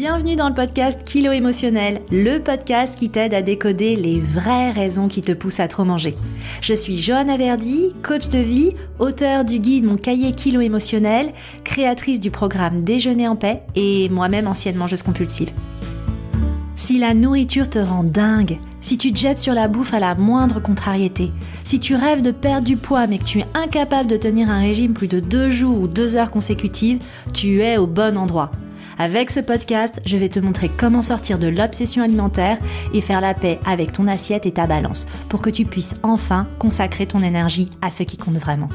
Bienvenue dans le podcast Kilo Émotionnel, le podcast qui t'aide à décoder les vraies raisons qui te poussent à trop manger. Je suis Johanna Verdi, coach de vie, auteure du guide Mon cahier Kilo Émotionnel, créatrice du programme Déjeuner en paix et moi-même ancienne mangeuse compulsive. Si la nourriture te rend dingue, si tu te jettes sur la bouffe à la moindre contrariété, si tu rêves de perdre du poids mais que tu es incapable de tenir un régime plus de 2 jours ou 2 heures consécutives, tu es au bon endroit. Avec ce podcast, je vais te montrer comment sortir de l'obsession alimentaire et faire la paix avec ton assiette et ta balance pour que tu puisses enfin consacrer ton énergie à ce qui compte vraiment.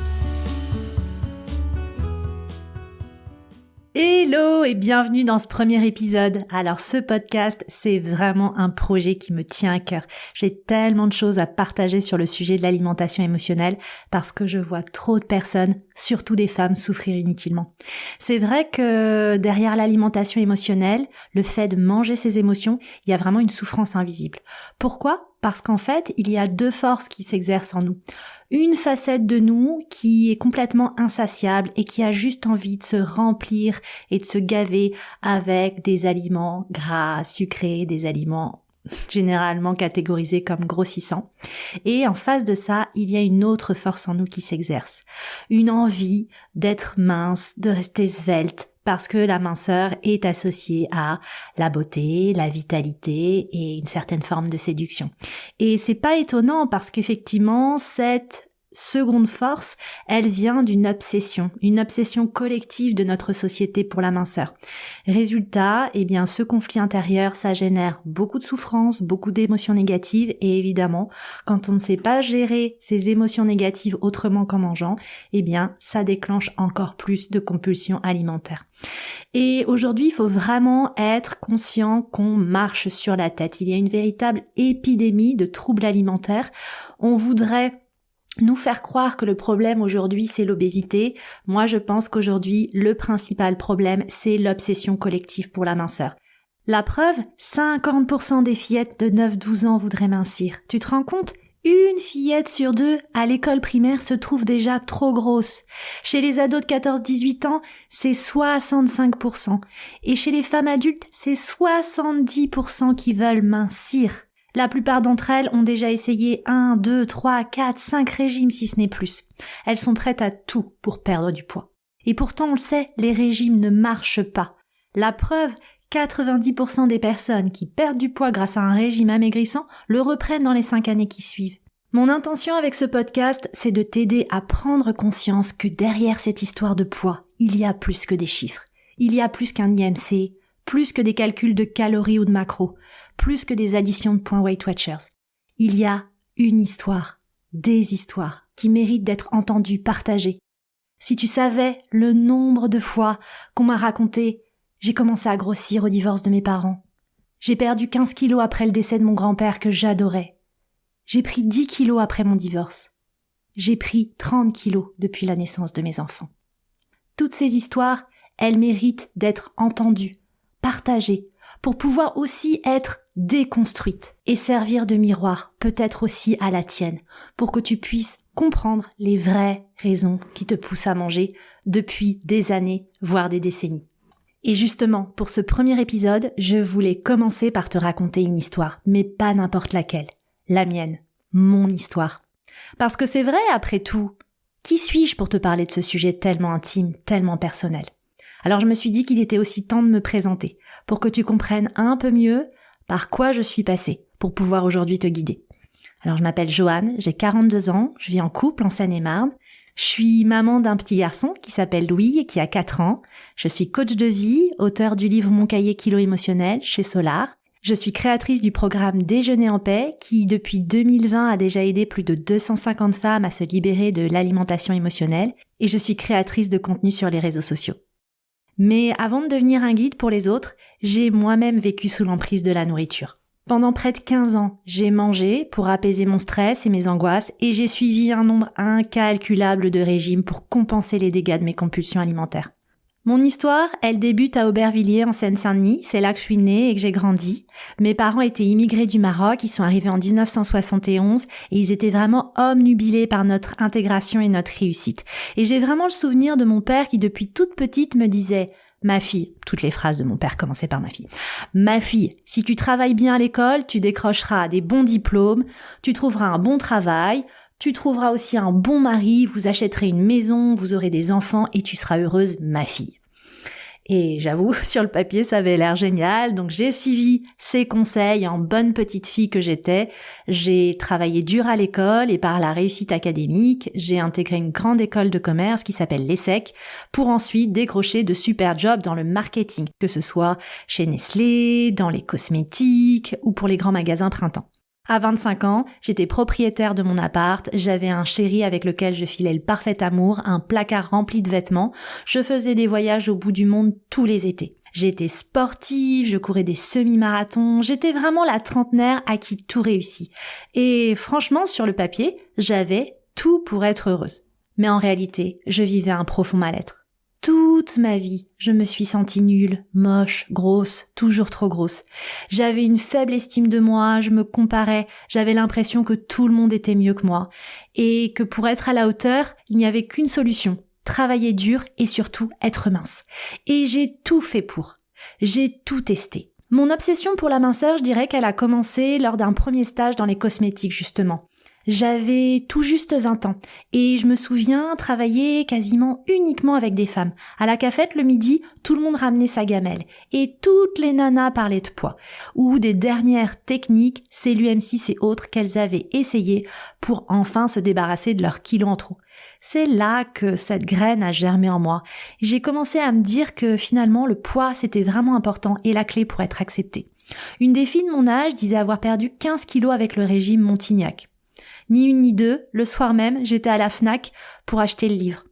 Hello et bienvenue dans ce premier épisode. Alors ce podcast, c'est vraiment un projet qui me tient à cœur. J'ai tellement de choses à partager sur le sujet de l'alimentation émotionnelle parce que je vois trop de personnes, surtout des femmes, souffrir inutilement. C'est vrai que derrière l'alimentation émotionnelle, le fait de manger ses émotions, il y a vraiment une souffrance invisible. Pourquoi ? Parce qu'en fait, il y a 2 forces qui s'exercent en nous. Une facette de nous qui est complètement insatiable et qui a juste envie de se remplir et de se gaver avec des aliments gras, sucrés, des aliments généralement catégorisés comme grossissants. Et en face de ça, il y a une autre force en nous qui s'exerce. Une envie d'être mince, de rester svelte, parce que la minceur est associée à la beauté, la vitalité et une certaine forme de séduction. Et c'est pas étonnant parce qu'effectivement, cette seconde force, elle vient d'une obsession, une obsession collective de notre société pour la minceur. Résultat, ce conflit intérieur, ça génère beaucoup de souffrance, beaucoup d'émotions négatives et évidemment, quand on ne sait pas gérer ces émotions négatives autrement qu'en mangeant, ça déclenche encore plus de compulsions alimentaires. Et aujourd'hui, il faut vraiment être conscient qu'on marche sur la tête. Il y a une véritable épidémie de troubles alimentaires. On voudrait nous faire croire que le problème aujourd'hui, c'est l'obésité. Moi, je pense qu'aujourd'hui, le principal problème, c'est l'obsession collective pour la minceur. La preuve, 50% des fillettes de 9-12 ans voudraient mincir. Tu te rends compte ? Une fillette sur 2 à l'école primaire se trouve déjà trop grosse. Chez les ados de 14-18 ans, c'est 65%. Et chez les femmes adultes, c'est 70% qui veulent mincir. La plupart d'entre elles ont déjà essayé 1, 2, 3, 4, 5 régimes si ce n'est plus. Elles sont prêtes à tout pour perdre du poids. Et pourtant, on le sait, les régimes ne marchent pas. La preuve, 90% des personnes qui perdent du poids grâce à un régime amaigrissant le reprennent dans les 5 années qui suivent. Mon intention avec ce podcast, c'est de t'aider à prendre conscience que derrière cette histoire de poids, il y a plus que des chiffres. Il y a plus qu'un IMC, plus que des calculs de calories ou de macros, plus que des additions de points Weight Watchers. Il y a une histoire, des histoires, qui méritent d'être entendues, partagées. Si tu savais le nombre de fois qu'on m'a raconté « J'ai commencé à grossir au divorce de mes parents. J'ai perdu 15 kilos après le décès de mon grand-père que j'adorais. J'ai pris 10 kilos après mon divorce. J'ai pris 30 kilos depuis la naissance de mes enfants. » Toutes ces histoires, elles méritent d'être entendues, partagées, pour pouvoir aussi être déconstruites et servir de miroir, peut-être aussi à la tienne, pour que tu puisses comprendre les vraies raisons qui te poussent à manger depuis des années, voire des décennies. Et justement, pour ce premier épisode, je voulais commencer par te raconter une histoire, mais pas n'importe laquelle. La mienne, mon histoire. Parce que c'est vrai, après tout, qui suis-je pour te parler de ce sujet tellement intime, tellement personnel ? Alors je me suis dit qu'il était aussi temps de me présenter, pour que tu comprennes un peu mieux par quoi je suis passée, pour pouvoir aujourd'hui te guider. Alors je m'appelle Joanne, j'ai 42 ans, je vis en couple en Seine-et-Marne, je suis maman d'un petit garçon qui s'appelle Louis et qui a 4 ans, je suis coach de vie, auteure du livre Mon cahier Kilo Émotionnel chez Solar, je suis créatrice du programme Déjeuner en paix qui depuis 2020 a déjà aidé plus de 250 femmes à se libérer de l'alimentation émotionnelle et je suis créatrice de contenu sur les réseaux sociaux. Mais avant de devenir un guide pour les autres, j'ai moi-même vécu sous l'emprise de la nourriture. Pendant près de 15 ans, j'ai mangé pour apaiser mon stress et mes angoisses et j'ai suivi un nombre incalculable de régimes pour compenser les dégâts de mes compulsions alimentaires. Mon histoire, elle débute à Aubervilliers en Seine-Saint-Denis, c'est là que je suis née et que j'ai grandi. Mes parents étaient immigrés du Maroc, ils sont arrivés en 1971 et ils étaient vraiment obnubilés par notre intégration et notre réussite. Et j'ai vraiment le souvenir de mon père qui depuis toute petite me disait « ma fille, toutes les phrases de mon père commençaient par ma fille. Ma fille, si tu travailles bien à l'école, tu décrocheras des bons diplômes, tu trouveras un bon travail, tu trouveras aussi un bon mari, vous achèterez une maison, vous aurez des enfants et tu seras heureuse, ma fille. Et j'avoue, sur le papier, ça avait l'air génial, donc j'ai suivi ses conseils en bonne petite fille que j'étais. J'ai travaillé dur à l'école et par la réussite académique, j'ai intégré une grande école de commerce qui s'appelle l'ESSEC pour ensuite décrocher de super jobs dans le marketing, que ce soit chez Nestlé, dans les cosmétiques ou pour les grands magasins Printemps. À 25 ans, j'étais propriétaire de mon appart, j'avais un chéri avec lequel je filais le parfait amour, un placard rempli de vêtements, je faisais des voyages au bout du monde tous les étés. J'étais sportive, je courais des semi-marathons, j'étais vraiment la trentenaire à qui tout réussit. Et franchement, sur le papier, j'avais tout pour être heureuse. Mais en réalité, je vivais un profond mal-être. Toute ma vie, je me suis sentie nulle, moche, grosse, toujours trop grosse. J'avais une faible estime de moi, je me comparais, j'avais l'impression que tout le monde était mieux que moi. Et que pour être à la hauteur, il n'y avait qu'une solution, travailler dur et surtout être mince. Et j'ai tout fait pour. J'ai tout testé. Mon obsession pour la minceur, je dirais qu'elle a commencé lors d'un premier stage dans les cosmétiques justement. J'avais tout juste 20 ans et je me souviens travailler quasiment uniquement avec des femmes. À la cafette le midi, tout le monde ramenait sa gamelle et toutes les nanas parlaient de poids ou des dernières techniques CellUM6 et autres qu'elles avaient essayées pour enfin se débarrasser de leurs kilos en trop. C'est là que cette graine a germé en moi. J'ai commencé à me dire que finalement le poids c'était vraiment important et la clé pour être acceptée. Une des filles de mon âge disait avoir perdu 15 kilos avec le régime Montignac. Ni une ni deux, le soir même, j'étais à la Fnac pour acheter le livre.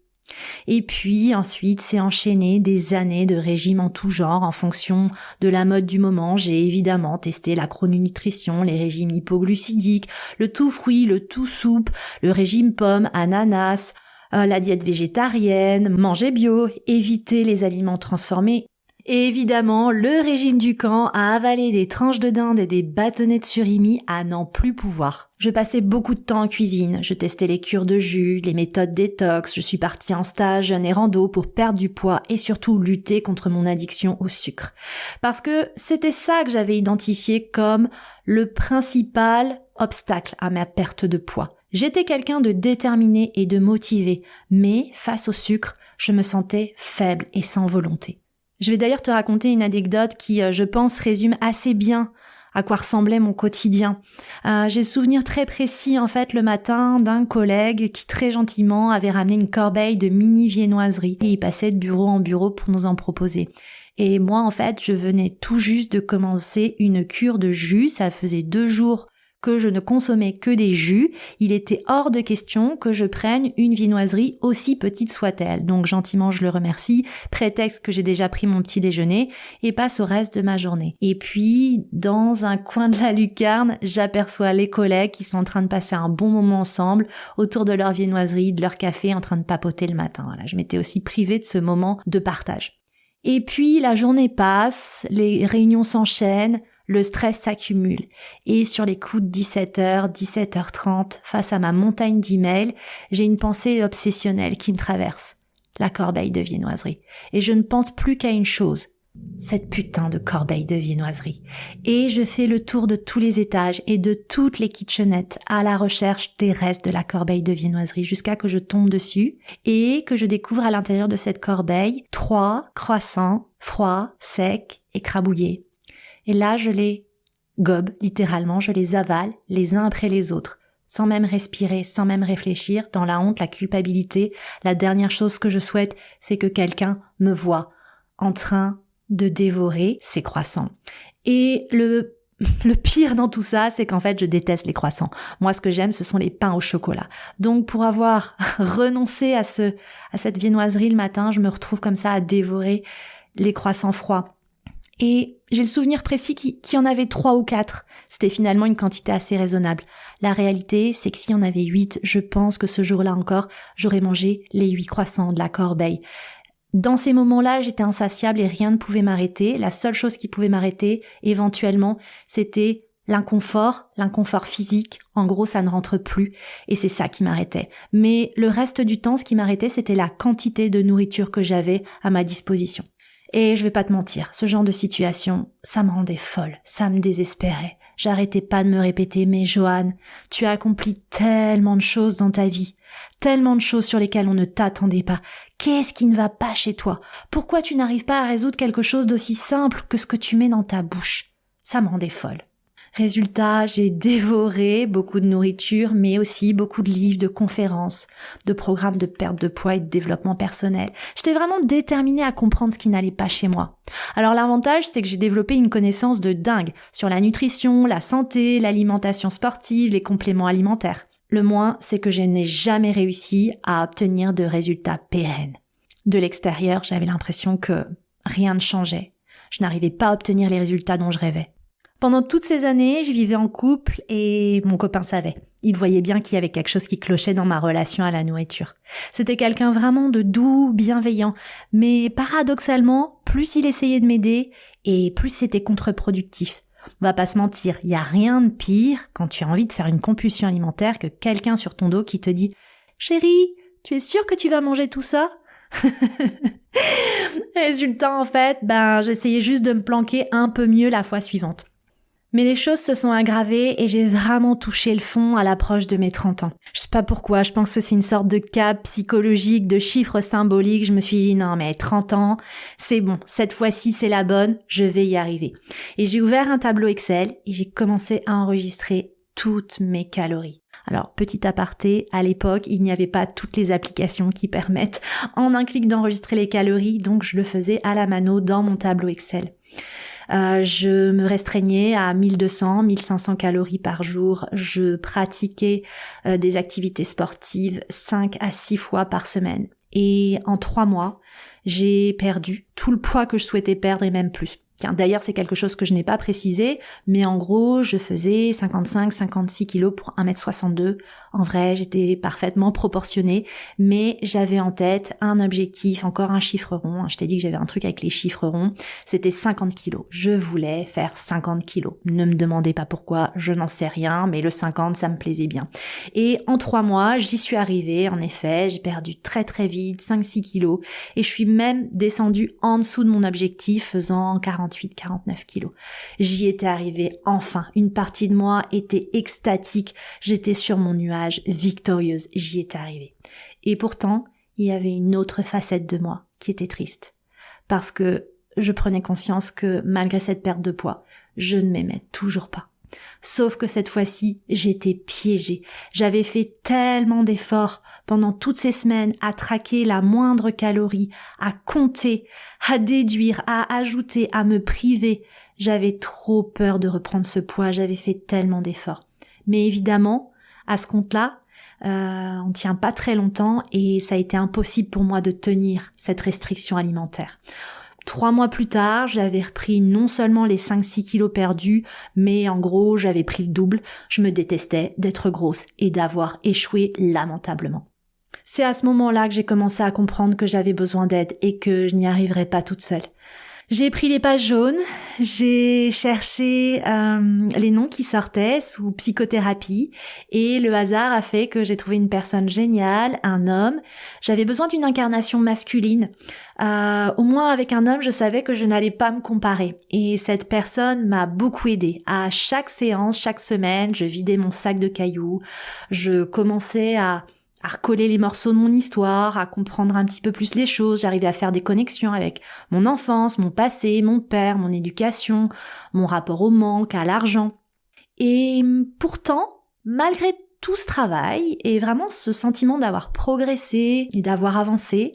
Et puis ensuite, c'est enchaîné des années de régimes en tout genre en fonction de la mode du moment. J'ai évidemment testé la chrononutrition, les régimes hypoglucidiques, le tout fruits, le tout soupe, le régime pomme, ananas, la diète végétarienne, manger bio, éviter les aliments transformés. Et évidemment, le régime du camp a avalé des tranches de dinde et des bâtonnets de surimi à n'en plus pouvoir. Je passais beaucoup de temps en cuisine, je testais les cures de jus, les méthodes détox, je suis partie en stage, jeûne et rando pour perdre du poids et surtout lutter contre mon addiction au sucre. Parce que c'était ça que j'avais identifié comme le principal obstacle à ma perte de poids. J'étais quelqu'un de déterminé et de motivé, mais face au sucre, je me sentais faible et sans volonté. Je vais d'ailleurs te raconter une anecdote qui, je pense, résume assez bien à quoi ressemblait mon quotidien. J'ai le souvenir très précis, en fait, le matin d'un collègue qui très gentiment avait ramené une corbeille de mini viennoiseries et il passait de bureau en bureau pour nous en proposer. Et moi, en fait, je venais tout juste de commencer une cure de jus. Ça faisait 2 jours que je ne consommais que des jus, il était hors de question que je prenne une viennoiserie aussi petite soit-elle. Donc gentiment je le remercie, prétexte que j'ai déjà pris mon petit déjeuner et passe au reste de ma journée. Et puis dans un coin de la lucarne, j'aperçois les collègues qui sont en train de passer un bon moment ensemble autour de leur viennoiserie, de leur café, en train de papoter le matin. Voilà, je m'étais aussi privée de ce moment de partage. Et puis la journée passe, les réunions s'enchaînent, le stress s'accumule et sur les coups de 17h, 17h30, face à ma montagne d'emails, j'ai une pensée obsessionnelle qui me traverse. La corbeille de viennoiserie. Et je ne pense plus qu'à une chose. Cette putain de corbeille de viennoiserie. Et je fais le tour de tous les étages et de toutes les kitchenettes à la recherche des restes de la corbeille de viennoiserie jusqu'à que je tombe dessus et que je découvre à l'intérieur de cette corbeille 3 croissants, froids, secs, écrabouillés. Et là, je les gobe, littéralement, je les avale les uns après les autres, sans même respirer, sans même réfléchir, dans la honte, la culpabilité. La dernière chose que je souhaite, c'est que quelqu'un me voie en train de dévorer ces croissants. Et le pire dans tout ça, c'est qu'en fait, je déteste les croissants. Moi, ce que j'aime, ce sont les pains au chocolat. Donc, pour avoir renoncé à cette viennoiserie le matin, je me retrouve comme ça à dévorer les croissants froids. Et j'ai le souvenir précis qu'il y en avait 3 ou 4. C'était finalement une quantité assez raisonnable. La réalité, c'est que s'il y en avait 8, je pense que ce jour-là encore, j'aurais mangé les 8 croissants de la corbeille. Dans ces moments-là, j'étais insatiable et rien ne pouvait m'arrêter. La seule chose qui pouvait m'arrêter, éventuellement, c'était l'inconfort physique. En gros, ça ne rentre plus et c'est ça qui m'arrêtait. Mais le reste du temps, ce qui m'arrêtait, c'était la quantité de nourriture que j'avais à ma disposition. Et je vais pas te mentir, ce genre de situation, ça me rendait folle, ça me désespérait. J'arrêtais pas de me répéter, mais Joanne, tu as accompli tellement de choses dans ta vie, tellement de choses sur lesquelles on ne t'attendait pas. Qu'est-ce qui ne va pas chez toi? Pourquoi tu n'arrives pas à résoudre quelque chose d'aussi simple que ce que tu mets dans ta bouche? Ça me rendait folle. Résultat, j'ai dévoré beaucoup de nourriture, mais aussi beaucoup de livres, de conférences, de programmes de perte de poids et de développement personnel. J'étais vraiment déterminée à comprendre ce qui n'allait pas chez moi. Alors l'avantage, c'est que j'ai développé une connaissance de dingue sur la nutrition, la santé, l'alimentation sportive, les compléments alimentaires. Le moins, c'est que je n'ai jamais réussi à obtenir de résultats pérennes. De l'extérieur, j'avais l'impression que rien ne changeait. Je n'arrivais pas à obtenir les résultats dont je rêvais. Pendant toutes ces années, je vivais en couple et mon copain savait. Il voyait bien qu'il y avait quelque chose qui clochait dans ma relation à la nourriture. C'était quelqu'un vraiment de doux, bienveillant, mais paradoxalement, plus il essayait de m'aider et plus c'était contre-productif. On va pas se mentir, il y a rien de pire quand tu as envie de faire une compulsion alimentaire que quelqu'un sur ton dos qui te dit « Chérie, tu es sûre que tu vas manger tout ça ?» Résultat, en fait, j'essayais juste de me planquer un peu mieux la fois suivante. Mais les choses se sont aggravées et j'ai vraiment touché le fond à l'approche de mes 30 ans. Je sais pas pourquoi, je pense que c'est une sorte de cap psychologique, de chiffres symboliques. Je me suis dit non mais 30 ans, c'est bon, cette fois-ci c'est la bonne, je vais y arriver. Et j'ai ouvert un tableau Excel et j'ai commencé à enregistrer toutes mes calories. Alors, petit aparté, à l'époque, il n'y avait pas toutes les applications qui permettent en un clic d'enregistrer les calories, donc je le faisais à la mano dans mon tableau Excel. Je me restreignais à 1200, 1500 calories par jour. Je pratiquais des activités sportives 5 à 6 fois par semaine. Et en 3 mois, j'ai perdu tout le poids que je souhaitais perdre et même plus. D'ailleurs, c'est quelque chose que je n'ai pas précisé, mais en gros, je faisais 55-56 kilos pour 1m62. En vrai, j'étais parfaitement proportionnée, mais j'avais en tête un objectif, encore un chiffre rond. Je t'ai dit que j'avais un truc avec les chiffres ronds. C'était 50 kilos. Je voulais faire 50 kilos. Ne me demandez pas pourquoi, je n'en sais rien, mais le 50, ça me plaisait bien. Et en 3 mois, j'y suis arrivée. En effet, j'ai perdu très très vite, 5-6 kilos, et je suis même descendue en dessous de mon objectif, faisant 48-49 kilos. J'y étais arrivée enfin. Une partie de moi était extatique. J'étais sur mon nuage, victorieuse. J'y étais arrivée. Et pourtant, il y avait une autre facette de moi qui était triste. Parce que je prenais conscience que malgré cette perte de poids, je ne m'aimais toujours pas. Sauf que cette fois-ci, j'étais piégée. J'avais fait tellement d'efforts pendant toutes ces semaines à traquer la moindre calorie, à compter, à déduire, à ajouter, à me priver. J'avais trop peur de reprendre ce poids, j'avais fait tellement d'efforts. Mais évidemment, à ce compte-là, on tient pas très longtemps et ça a été impossible pour moi de tenir cette restriction alimentaire. 3 mois plus tard, j'avais repris non seulement les 5-6 kilos perdus, mais en gros, j'avais pris le double. Je me détestais d'être grosse et d'avoir échoué lamentablement. C'est à ce moment-là que j'ai commencé à comprendre que j'avais besoin d'aide et que je n'y arriverais pas toute seule. J'ai pris les pages jaunes, j'ai cherché les noms qui sortaient sous psychothérapie et le hasard a fait que j'ai trouvé une personne géniale, un homme. J'avais besoin d'une incarnation masculine. Au moins avec un homme, je savais que je n'allais pas me comparer. Et cette personne m'a beaucoup aidée. À chaque séance, chaque semaine, je vidais mon sac de cailloux, je commençais à recoller les morceaux de mon histoire, à comprendre un petit peu plus les choses. J'arrivais à faire des connexions avec mon enfance, mon passé, mon père, mon éducation, mon rapport au manque, à l'argent. Et pourtant, malgré tout ce travail et vraiment ce sentiment d'avoir progressé et d'avoir avancé,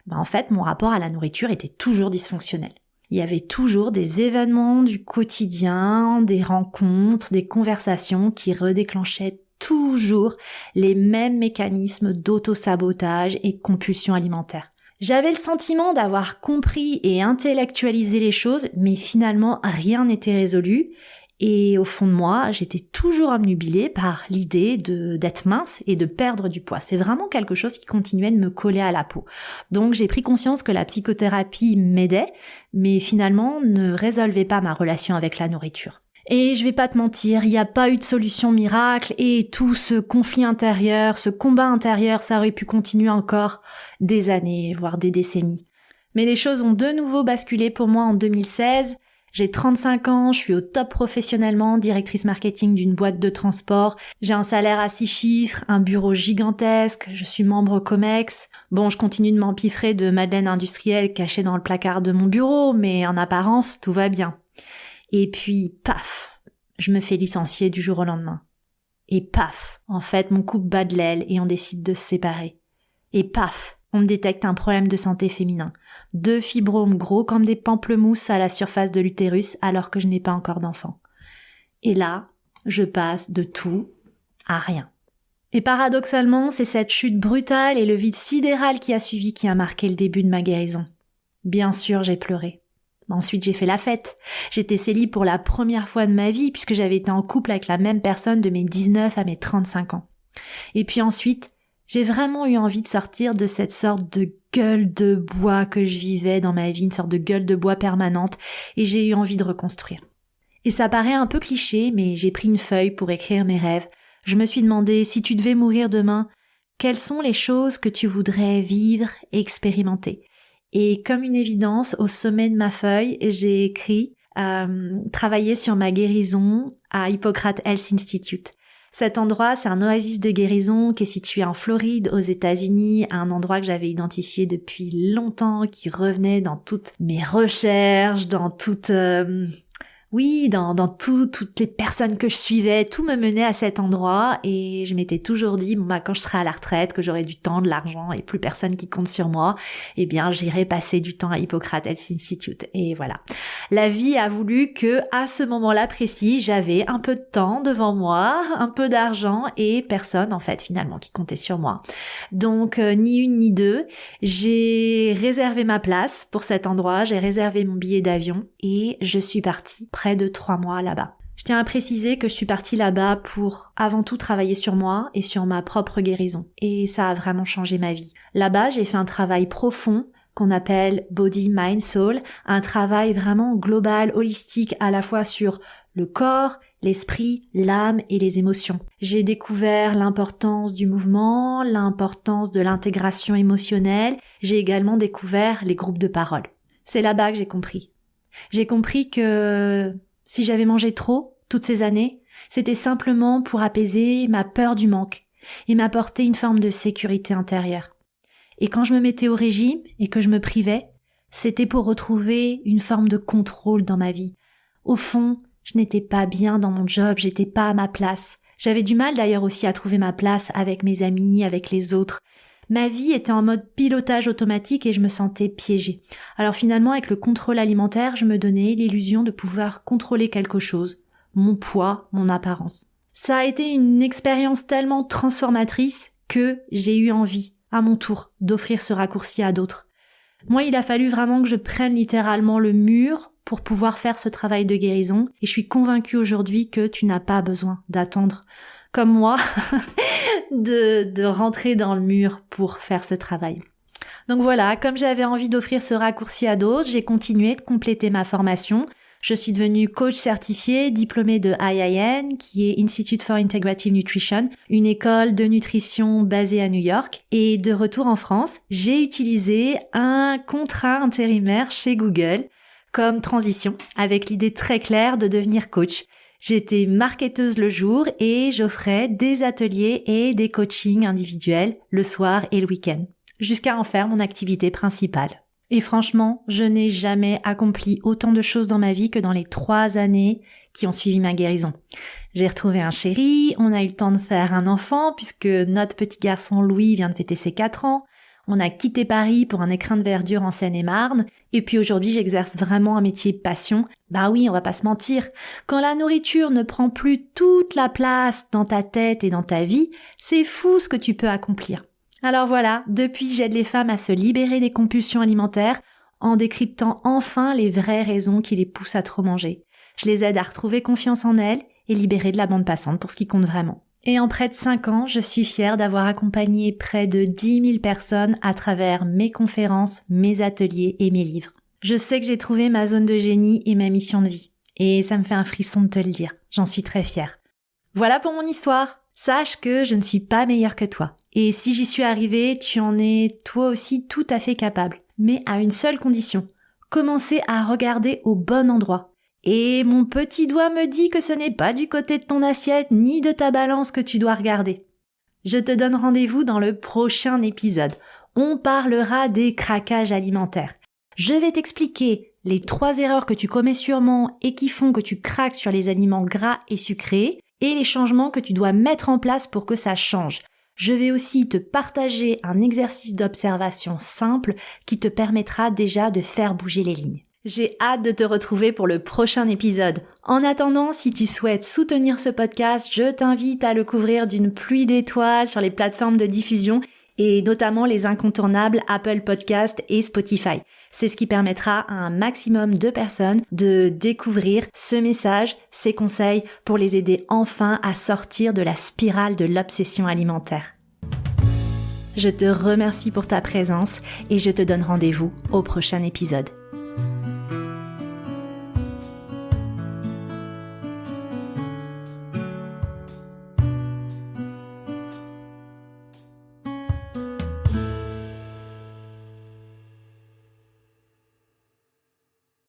en fait, mon rapport à la nourriture était toujours dysfonctionnel. Il y avait toujours des événements du quotidien, des rencontres, des conversations qui redéclenchaient toujours les mêmes mécanismes d'auto-sabotage et compulsion alimentaire. J'avais le sentiment d'avoir compris et intellectualisé les choses, mais finalement rien n'était résolu. Et au fond de moi, j'étais toujours obnubilée par l'idée d'être mince et de perdre du poids. C'est vraiment quelque chose qui continuait de me coller à la peau. Donc j'ai pris conscience que la psychothérapie m'aidait, mais finalement ne résolvait pas ma relation avec la nourriture. Et je vais pas te mentir, il n'y a pas eu de solution miracle et tout ce conflit intérieur, ce combat intérieur, ça aurait pu continuer encore des années, voire des décennies. Mais les choses ont de nouveau basculé pour moi en 2016. J'ai 35 ans, je suis au top professionnellement, directrice marketing d'une boîte de transport. J'ai un salaire à 6 chiffres, un bureau gigantesque, je suis membre Comex. Bon, je continue de m'empiffrer de madeleines industrielles cachées dans le placard de mon bureau, mais en apparence, tout va bien. Et puis, paf, je me fais licencier du jour au lendemain. Et paf, en fait, mon couple bat de l'aile et on décide de se séparer. Et paf, on me détecte un problème de santé féminin. 2 fibromes gros comme des pamplemousses à la surface de l'utérus alors que je n'ai pas encore d'enfant. Et là, je passe de tout à rien. Et paradoxalement, c'est cette chute brutale et le vide sidéral qui a suivi qui a marqué le début de ma guérison. Bien sûr, j'ai pleuré. Ensuite, j'ai fait la fête. J'étais célib pour la première fois de ma vie puisque j'avais été en couple avec la même personne de mes 19 à mes 35 ans. Et puis ensuite, j'ai vraiment eu envie de sortir de cette sorte de gueule de bois que je vivais dans ma vie, une sorte de gueule de bois permanente, et j'ai eu envie de reconstruire. Et ça paraît un peu cliché, mais j'ai pris une feuille pour écrire mes rêves. Je me suis demandé, si tu devais mourir demain, quelles sont les choses que tu voudrais vivre et expérimenter ? Et comme une évidence, au sommet de ma feuille, j'ai écrit travailler sur ma guérison à Hippocrates Health Institute. Cet endroit, c'est un oasis de guérison qui est situé en Floride, aux États-Unis, un endroit que j'avais identifié depuis longtemps, qui revenait dans toutes mes recherches, dans toutes toutes les personnes que je suivais, tout me menait à cet endroit et je m'étais toujours dit, quand je serai à la retraite, que j'aurai du temps, de l'argent et plus personne qui compte sur moi, eh bien, j'irai passer du temps à Hippocrates Health Institute. Et voilà. La vie a voulu que, à ce moment-là précis, j'avais un peu de temps devant moi, un peu d'argent et personne, en fait, finalement, qui comptait sur moi. Donc, ni une ni deux, j'ai réservé ma place pour cet endroit, j'ai réservé mon billet d'avion et je suis partie près de 3 mois là-bas. Je tiens à préciser que je suis partie là-bas pour avant tout travailler sur moi et sur ma propre guérison. Et ça a vraiment changé ma vie. Là-bas, j'ai fait un travail profond qu'on appelle Body, Mind, Soul, un travail vraiment global, holistique, à la fois sur le corps, l'esprit, l'âme et les émotions. J'ai découvert l'importance du mouvement, l'importance de l'intégration émotionnelle. J'ai également découvert les groupes de parole. C'est là-bas que j'ai compris. J'ai compris que si j'avais mangé trop toutes ces années, c'était simplement pour apaiser ma peur du manque et m'apporter une forme de sécurité intérieure. Et quand je me mettais au régime et que je me privais, c'était pour retrouver une forme de contrôle dans ma vie. Au fond, je n'étais pas bien dans mon job, j'étais pas à ma place. J'avais du mal d'ailleurs aussi à trouver ma place avec mes amis, avec les autres. Ma vie était en mode pilotage automatique et je me sentais piégée. Alors finalement, avec le contrôle alimentaire, je me donnais l'illusion de pouvoir contrôler quelque chose, mon poids, mon apparence. Ça a été une expérience tellement transformatrice que j'ai eu envie, à mon tour, d'offrir ce raccourci à d'autres. Moi, il a fallu vraiment que je prenne littéralement le mur pour pouvoir faire ce travail de guérison et je suis convaincue aujourd'hui que tu n'as pas besoin d'attendre, comme moi, de rentrer dans le mur pour faire ce travail. Donc voilà, comme j'avais envie d'offrir ce raccourci à d'autres, j'ai continué de compléter ma formation. Je suis devenue coach certifiée, diplômée de IIN, qui est Institute for Integrative Nutrition, une école de nutrition basée à New York. Et de retour en France, j'ai utilisé un contrat intérimaire chez Google comme transition, avec l'idée très claire de devenir coach. J'étais marketeuse le jour et j'offrais des ateliers et des coachings individuels le soir et le week-end, jusqu'à en faire mon activité principale. Et franchement, je n'ai jamais accompli autant de choses dans ma vie que dans les 3 années qui ont suivi ma guérison. J'ai retrouvé un chéri, on a eu le temps de faire un enfant puisque notre petit garçon Louis vient de fêter ses 4 ans. On a quitté Paris pour un écrin de verdure en Seine-et-Marne. Et puis aujourd'hui, j'exerce vraiment un métier passion. Bah oui, on va pas se mentir. Quand la nourriture ne prend plus toute la place dans ta tête et dans ta vie, c'est fou ce que tu peux accomplir. Alors voilà, depuis j'aide les femmes à se libérer des compulsions alimentaires en décryptant enfin les vraies raisons qui les poussent à trop manger. Je les aide à retrouver confiance en elles et libérer de la bande passante pour ce qui compte vraiment. Et en près de 5 ans, je suis fière d'avoir accompagné près de 10 000 personnes à travers mes conférences, mes ateliers et mes livres. Je sais que j'ai trouvé ma zone de génie et ma mission de vie. Et ça me fait un frisson de te le dire. J'en suis très fière. Voilà pour mon histoire. Sache que je ne suis pas meilleure que toi. Et si j'y suis arrivée, tu en es toi aussi tout à fait capable. mais à une seule condition. Commencer à regarder au bon endroit. Et mon petit doigt me dit que ce n'est pas du côté de ton assiette ni de ta balance que tu dois regarder. Je te donne rendez-vous dans le prochain épisode. On parlera des craquages alimentaires. Je vais t'expliquer les 3 erreurs que tu commets sûrement et qui font que tu craques sur les aliments gras et sucrés et les changements que tu dois mettre en place pour que ça change. Je vais aussi te partager un exercice d'observation simple qui te permettra déjà de faire bouger les lignes. J'ai hâte de te retrouver pour le prochain épisode. En attendant, si tu souhaites soutenir ce podcast, je t'invite à le couvrir d'une pluie d'étoiles sur les plateformes de diffusion et notamment les incontournables Apple Podcast et Spotify. C'est ce qui permettra à un maximum de personnes de découvrir ce message, ces conseils pour les aider enfin à sortir de la spirale de l'obsession alimentaire. Je te remercie pour ta présence et je te donne rendez-vous au prochain épisode.